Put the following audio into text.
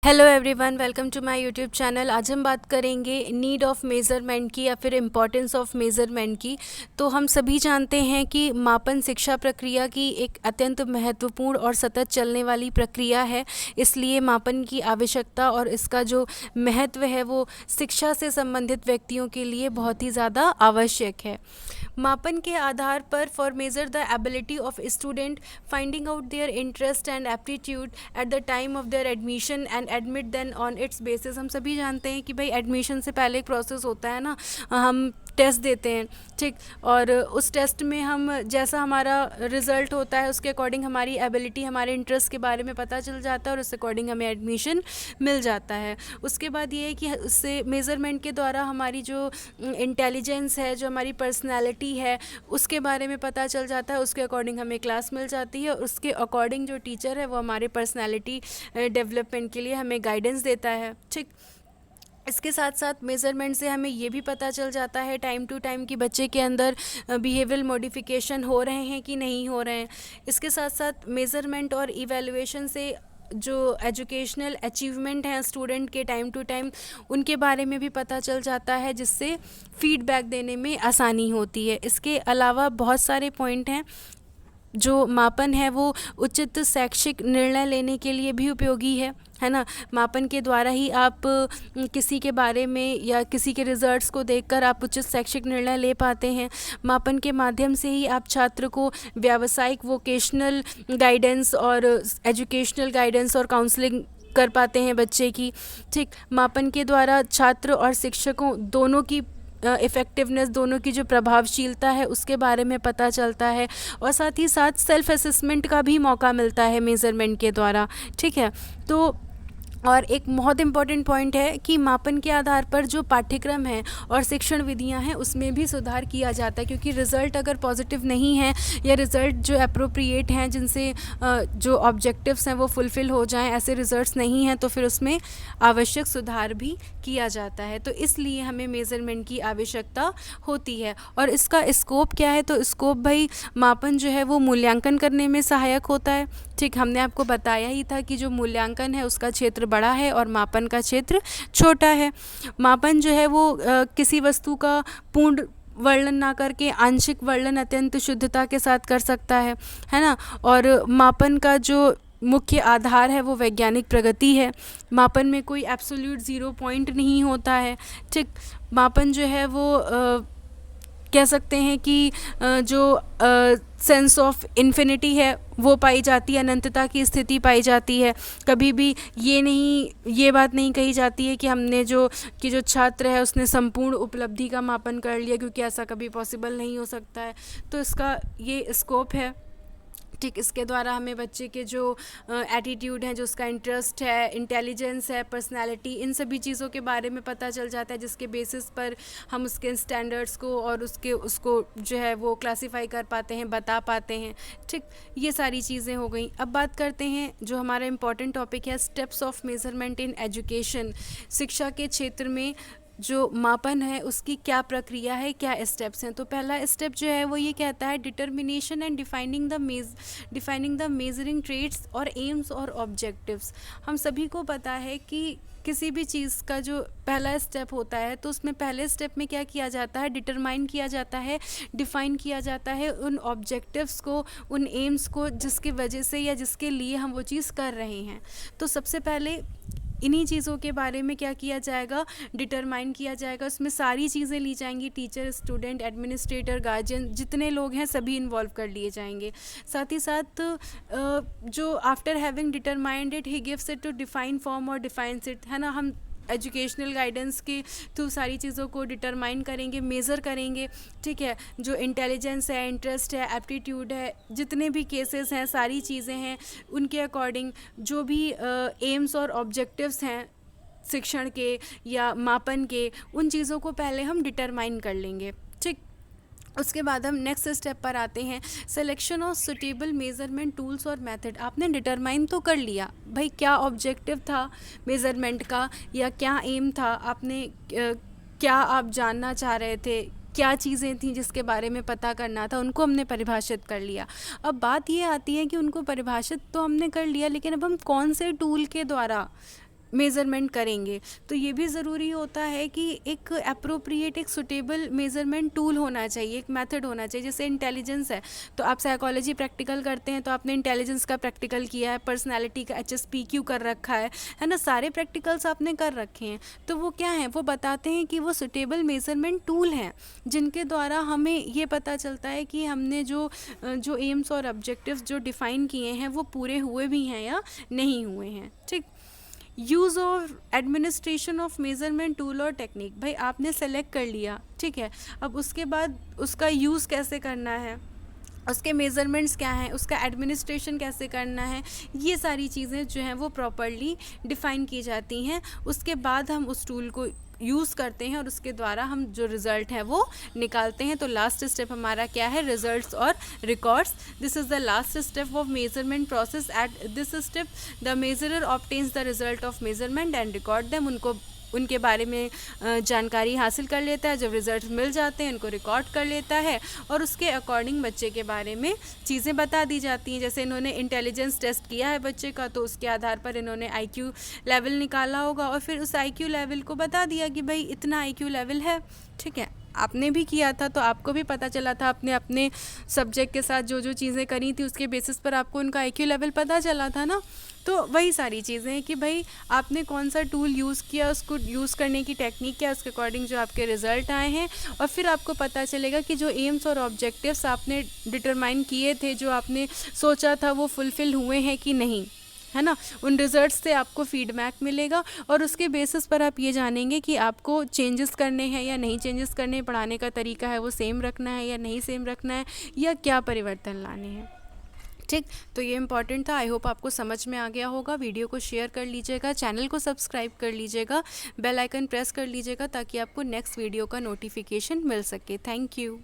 Hello everyone, welcome to my YouTube channel. आज हम बात करेंगे नीड ऑफ़ मेज़रमेंट की या फिर इम्पोर्टेंस ऑफ़ मेज़रमेंट की। तो हम सभी जानते हैं कि मापन शिक्षा प्रक्रिया की एक अत्यंत महत्वपूर्ण और सतत चलने वाली प्रक्रिया है। इसलिए मापन की आवश्यकता और इसका जो महत्व है वो शिक्षा से संबंधित व्यक्तियों के लिए बहुत ही ज़्यादा आवश्यक है। मापन के आधार पर for measure the ability of student finding out their interest and aptitude at the time of their admission and admit then on its basis. हम सभी जानते हैं कि भाई एडमिशन से पहले एक प्रोसेस होता है ना, हम टेस्ट देते हैं, ठीक। और उस टेस्ट में हम जैसा हमारा रिज़ल्ट होता है उसके अकॉर्डिंग हमारी एबिलिटी, हमारे इंटरेस्ट के बारे में पता चल जाता है और उस अकॉर्डिंग हमें एडमिशन मिल जाता है। उसके बाद ये है कि उससे मेज़रमेंट के द्वारा हमारी जो इंटेलिजेंस है, जो हमारी पर्सनैलिटी है, उसके बारे में पता चल जाता है। उसके अकॉर्डिंग हमें क्लास मिल जाती है और उसके अकॉर्डिंग जो टीचर है वो हमारे पर्सनैलिटी डेवलपमेंट के लिए हमें गाइडेंस देता है, ठीक। इसके साथ साथ मेज़रमेंट से हमें ये भी पता चल जाता है टाइम टू टाइम कि बच्चे के अंदर बिहेवियरल मॉडिफिकेशन हो रहे हैं कि नहीं हो रहे हैं। इसके साथ साथ मेज़रमेंट और इवैल्यूएशन से जो एजुकेशनल अचीवमेंट हैं स्टूडेंट के टाइम टू टाइम, उनके बारे में भी पता चल जाता है, जिससे फीडबैक देने में आसानी होती है। इसके अलावा बहुत सारे पॉइंट हैं। जो मापन है वो उचित शैक्षिक निर्णय लेने के लिए भी उपयोगी है ना। मापन के द्वारा ही आप किसी के बारे में या किसी के रिजल्ट्स को देखकर आप उचित शैक्षिक निर्णय ले पाते हैं। मापन के माध्यम से ही आप छात्र को व्यावसायिक वोकेशनल गाइडेंस और एजुकेशनल गाइडेंस और काउंसलिंग कर पाते हैं बच्चे की, ठीक। मापन के द्वारा छात्र और शिक्षकों दोनों की इफ़ेक्टिवनेस, दोनों की जो प्रभावशीलता है उसके बारे में पता चलता है। और साथ ही साथ सेल्फ असेसमेंट का भी मौका मिलता है मेज़रमेंट के द्वारा, ठीक है। तो और एक बहुत इम्पॉर्टेंट पॉइंट है कि मापन के आधार पर जो पाठ्यक्रम है और शिक्षण विधियां हैं उसमें भी सुधार किया जाता है, क्योंकि रिज़ल्ट अगर पॉजिटिव नहीं है या रिज़ल्ट जो अप्रोप्रिएट हैं, जिनसे जो ऑब्जेक्टिव्स हैं वो फुलफ़िल हो जाएं, ऐसे रिज़ल्ट्स नहीं हैं तो फिर उसमें आवश्यक सुधार भी किया जाता है। तो इसलिए हमें मेज़रमेंट की आवश्यकता होती है। और इसका स्कोप क्या है? तो स्कोप भाई, मापन जो है वो मूल्यांकन करने में सहायक होता है, ठीक। हमने आपको बताया ही था कि जो मूल्यांकन है उसका क्षेत्र बड़ा है और मापन का क्षेत्र छोटा है। मापन जो है वो किसी वस्तु का पूर्ण वर्णन ना करके आंशिक वर्णन अत्यंत शुद्धता के साथ कर सकता है ना। और मापन का जो मुख्य आधार है वो वैज्ञानिक प्रगति है। मापन में कोई एब्सोल्यूट ज़ीरो पॉइंट नहीं होता है, ठीक। मापन जो है वो कह सकते हैं कि जो सेंस ऑफ इन्फिनिटी है वो पाई जाती है, अनंतता की स्थिति पाई जाती है। कभी भी ये बात नहीं कही जाती है कि हमने जो छात्र है उसने संपूर्ण उपलब्धि का मापन कर लिया, क्योंकि ऐसा कभी पॉसिबल नहीं हो सकता है। तो इसका ये स्कोप है, ठीक। इसके द्वारा हमें बच्चे के जो एटीट्यूड है, जो उसका इंटरेस्ट है, इंटेलिजेंस है, पर्सनालिटी, इन सभी चीज़ों के बारे में पता चल जाता है, जिसके बेसिस पर हम उसके स्टैंडर्ड्स को और उसको जो है वो क्लासीफाई कर पाते हैं, बता पाते हैं, ठीक। ये सारी चीज़ें हो गई। अब बात करते हैं जो हमारा इम्पॉर्टेंट टॉपिक है, steps of measurement in education. शिक्षा के क्षेत्र में जो मापन है उसकी क्या प्रक्रिया है, क्या स्टेप्स हैं। तो पहला स्टेप जो है वो ये कहता है determination and defining the measuring traits और एम्स और ऑब्जेक्टिव्स। हम सभी को पता है कि किसी भी चीज़ का जो पहला स्टेप होता है तो उसमें पहले स्टेप में क्या किया जाता है, डिटरमाइन किया जाता है, डिफ़ाइन किया जाता है उन ऑब्जेक्टिव्स को, उन एम्स को, जिसकी वजह से या जिसके लिए हम वो चीज़ कर रहे हैं। तो सबसे पहले इन्हीं चीज़ों के बारे में क्या किया जाएगा, डिटरमाइन किया जाएगा। उसमें सारी चीज़ें ली जाएंगी, टीचर, स्टूडेंट, एडमिनिस्ट्रेटर, गार्जियन, जितने लोग हैं सभी इन्वॉल्व कर लिए जाएंगे। साथ ही साथ जो after having determined it he gives it to define form और डिफाइंस इट, है ना। हम एजुकेशनल गाइडेंस के थ्रू सारी चीज़ों को डिटरमाइन करेंगे, मेज़र करेंगे, ठीक है। जो इंटेलिजेंस है, इंटरेस्ट है, एप्टीट्यूड है, जितने भी केसेस हैं, सारी चीज़ें हैं, उनके अकॉर्डिंग जो भी एम्स और ऑब्जेक्टिव्स हैं शिक्षण के या मापन के, उन चीज़ों को पहले हम डिटरमाइन कर लेंगे, ठीक। उसके बाद हम नेक्स्ट स्टेप पर आते हैं, selection of suitable measurement tools और मेथड। आपने डिटरमाइन तो कर लिया भाई क्या ऑब्जेक्टिव था मेज़रमेंट का या क्या एम था, आपने क्या आप जानना चाह रहे थे, क्या चीज़ें थी जिसके बारे में पता करना था, उनको हमने परिभाषित कर लिया। अब बात ये आती है कि उनको परिभाषित तो हमने कर लिया, लेकिन अब हम कौन से टूल के द्वारा मेज़रमेंट करेंगे, तो ये भी ज़रूरी होता है कि एक एप्रोप्रिएट, एक सुटेबल मेज़रमेंट टूल होना चाहिए, एक मेथड होना चाहिए। जैसे इंटेलिजेंस है, तो आप साइकोलॉजी प्रैक्टिकल करते हैं तो आपने इंटेलिजेंस का प्रैक्टिकल किया है, पर्सनालिटी का HSPQ कर रखा है ना, सारे प्रैक्टिकल्स आपने कर रखे हैं। तो वो क्या है, वो बताते हैं कि वो सुटेबल मेज़रमेंट टूल हैं जिनके द्वारा हमें ये पता चलता है कि हमने जो एम्स और ऑब्जेक्टिव्स जो डिफ़ाइन किए हैं वो पूरे हुए भी हैं या नहीं हुए हैं। ठीक। यूज़ और एडमिनिस्ट्रेशन ऑफ मेज़रमेंट टूल और टेक्निक, भाई आपने सेलेक्ट कर लिया, ठीक है, अब उसके बाद उसका यूज़ कैसे करना है, उसके मेज़रमेंट्स क्या हैं, उसका एडमिनिस्ट्रेशन कैसे करना है, ये सारी चीज़ें जो हैं वो प्रॉपरली डिफ़ाइन की जाती हैं। उसके बाद हम उस टूल को यूज़ करते हैं और उसके द्वारा हम जो रिज़ल्ट है वो निकालते हैं। तो लास्ट स्टेप हमारा क्या है, रिज़ल्ट्स और records. This is the last step of measurement process. At this step the measurer obtains the result of measurement and record them. उनके बारे में जानकारी हासिल कर लेता है, जब रिज़ल्ट मिल जाते हैं उनको रिकॉर्ड कर लेता है और उसके अकॉर्डिंग बच्चे के बारे में चीज़ें बता दी जाती हैं। जैसे इन्होंने इंटेलिजेंस टेस्ट किया है बच्चे का, तो उसके आधार पर इन्होंने IQ लेवल निकाला होगा और फिर उस IQ लेवल को बता दिया कि भाई इतना IQ लेवल है। ठीक है, आपने भी किया था तो आपको भी पता चला था, आपने अपने सब्जेक्ट के साथ जो जो चीज़ें करी थी उसके बेसिस पर आपको उनका IQ लेवल पता चला था ना। तो वही सारी चीज़ें हैं कि भाई आपने कौन सा टूल यूज़ किया, उसको यूज़ करने की टेक्निक क्या, उसके अकॉर्डिंग जो आपके रिज़ल्ट आए हैं, और फिर आपको पता चलेगा कि जो एम्स और ऑब्जेक्टिव्स आपने डिटरमाइन किए थे, जो आपने सोचा था, वो फुलफ़िल हुए हैं कि नहीं, है ना। उन रिज़ल्ट्स से आपको फीडबैक मिलेगा और उसके बेसिस पर आप ये जानेंगे कि आपको चेंजेस करने हैं या नहीं चेंजेस करने हैं, पढ़ाने का तरीका है वो सेम रखना है या नहीं सेम रखना है, या क्या परिवर्तन लाने हैं। ठीक, तो ये इंपॉर्टेंट था। आई होप आपको समझ में आ गया होगा। वीडियो को शेयर कर लीजिएगा, चैनल को सब्सक्राइब कर लीजिएगा, बेल आइकन प्रेस कर लीजिएगा ताकि आपको नेक्स्ट वीडियो का नोटिफिकेशन मिल सके। Thank you.